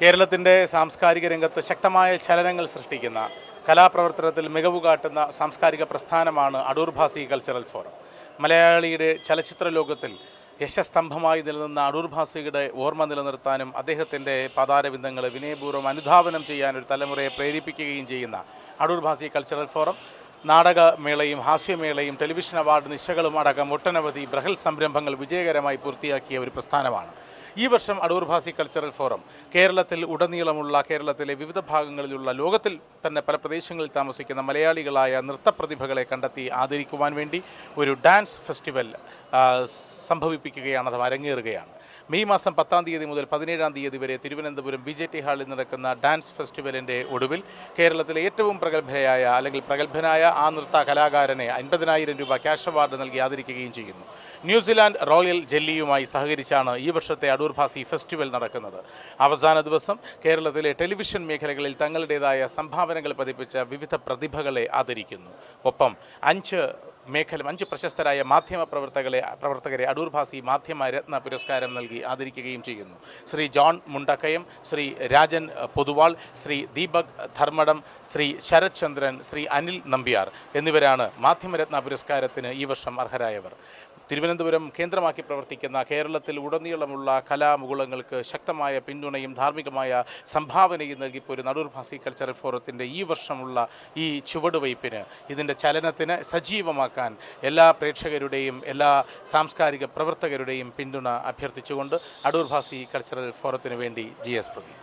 കേരളത്തിൻ്റെ സാംസ്കാരിക രംഗത്ത് ശക്തമായ ചലനങ്ങൾ സൃഷ്ടിക്കുന്ന കലാപ്രവർത്തനത്തിൽ മികവ് കാട്ടുന്ന സാംസ്കാരിക പ്രസ്ഥാനമാണ് അടൂർ ഭാസി കൾച്ചറൽ ഫോറം. മലയാളിയുടെ ചലച്ചിത്ര ലോകത്തിൽ യശസ്തംഭമായി നിലനിന്ന അടൂർ ഭാസിയുടെ ഓർമ്മ നിലനിർത്താനും അദ്ദേഹത്തിൻ്റെ പാതാരബിന്ദങ്ങളെ വിനയപൂർവ്വം അനുധാവനം ചെയ്യാൻ ഒരു തലമുറയെ പ്രേരിപ്പിക്കുകയും ചെയ്യുന്ന അടൂർ ഭാസി കൾച്ചറൽ ഫോറം നാടകമേളയും ഹാസ്യമേളയും ടെലിവിഷൻ അവാർഡ് നിശകളും അടക്കം ഒട്ടനവധി ബൃഹൽ സംരംഭങ്ങൾ വിജയകരമായി പൂർത്തിയാക്കിയ ഒരു പ്രസ്ഥാനമാണ്. ഈ വർഷം അടൂർ ഭാസി കൾച്ചറൽ ഫോറം കേരളത്തിലെ വിവിധ ഭാഗങ്ങളിലുള്ള ലോകത്തിൽ തന്നെ പല പ്രദേശങ്ങളിൽ താമസിക്കുന്ന മലയാളികളായ നൃത്തപ്രതിഭകളെ കണ്ടെത്തി ആദരിക്കുവാൻ വേണ്ടി ഒരു ഡാൻസ് ഫെസ്റ്റിവൽ സംഭവിപ്പിക്കുകയാണ്, അഥവാ അരങ്ങേറുകയാണ്. മെയ് മാസം 10-ാം തീയതി മുതൽ 17-ാം തീയതി വരെ തിരുവനന്തപുരം BJT ഹാളിൽ നടക്കുന്ന ഡാൻസ് ഫെസ്റ്റിവലിൻ്റെ ഒടുവിൽ കേരളത്തിലെ ഏറ്റവും പ്രഗത്ഭനായ ആ നൃത്ത കലാകാരനെ 50,000 രൂപ ക്യാഷ് അവാർഡ് നൽകി ആദരിക്കുകയും ചെയ്യുന്നു. ന്യൂസിലാൻഡ് റോയൽ ജെല്ലിയുമായി സഹകരിച്ചാണ് ഈ വർഷത്തെ അടൂർ ഭാസി ഫെസ്റ്റിവൽ നടക്കുന്നത്. അവസാന ദിവസം കേരളത്തിലെ ടെലിവിഷൻ മേഖലകളിൽ തങ്ങളുടേതായ സംഭാവനകൾ പതിപ്പിച്ച വിവിധ പ്രതിഭകളെ ആദരിക്കുന്നു. ഒപ്പം 5 പ്രശസ്തരായ മാധ്യമ പ്രവർത്തകരെ അടൂർ ഭാസി മാധ്യമ രത്ന പുരസ്കാരം നൽകി ആദരിക്കുകയും ചെയ്യുന്നു. ശ്രീ ജോൺ മുണ്ടക്കയം, ശ്രീ രാജൻ പൊതുവാൾ, ശ്രീ ദീപക് ധർമ്മടം, ശ്രീ ശരത് ചന്ദ്രൻ, ശ്രീ അനിൽ നമ്പ്യാർ എന്നിവരാണ് മാധ്യമരത്ന പുരസ്കാരത്തിന് ഈ വർഷം അർഹരായവർ. തിരുവനന്തപുരം കേന്ദ്രമാക്കി പ്രവർത്തിക്കുന്ന കേരളത്തിൽ ഉടനീളമുള്ള കലാമുകുളങ്ങൾക്ക് ശക്തമായ പിന്തുണയും ധാർമ്മികമായ സംഭാവനയും നൽകിപ്പോരുന്ന അടൂർ ഭാസി കൾച്ചറൽ ഫോറത്തിൻ്റെ ഈ വർഷമുള്ള ഈ ചുവടുവയ്പ്പിന്, ഇതിൻ്റെ ചലനത്തിന് സജീവമാക്കാൻ എല്ലാ പ്രേക്ഷകരുടെയും എല്ലാ സാംസ്കാരിക പ്രവർത്തകരുടെയും പിന്തുണ അഭ്യർത്ഥിച്ചുകൊണ്ട് അടൂർ ഭാസി കൾച്ചറൽ ഫോറത്തിനു വേണ്ടി GS പ്രദീപ്.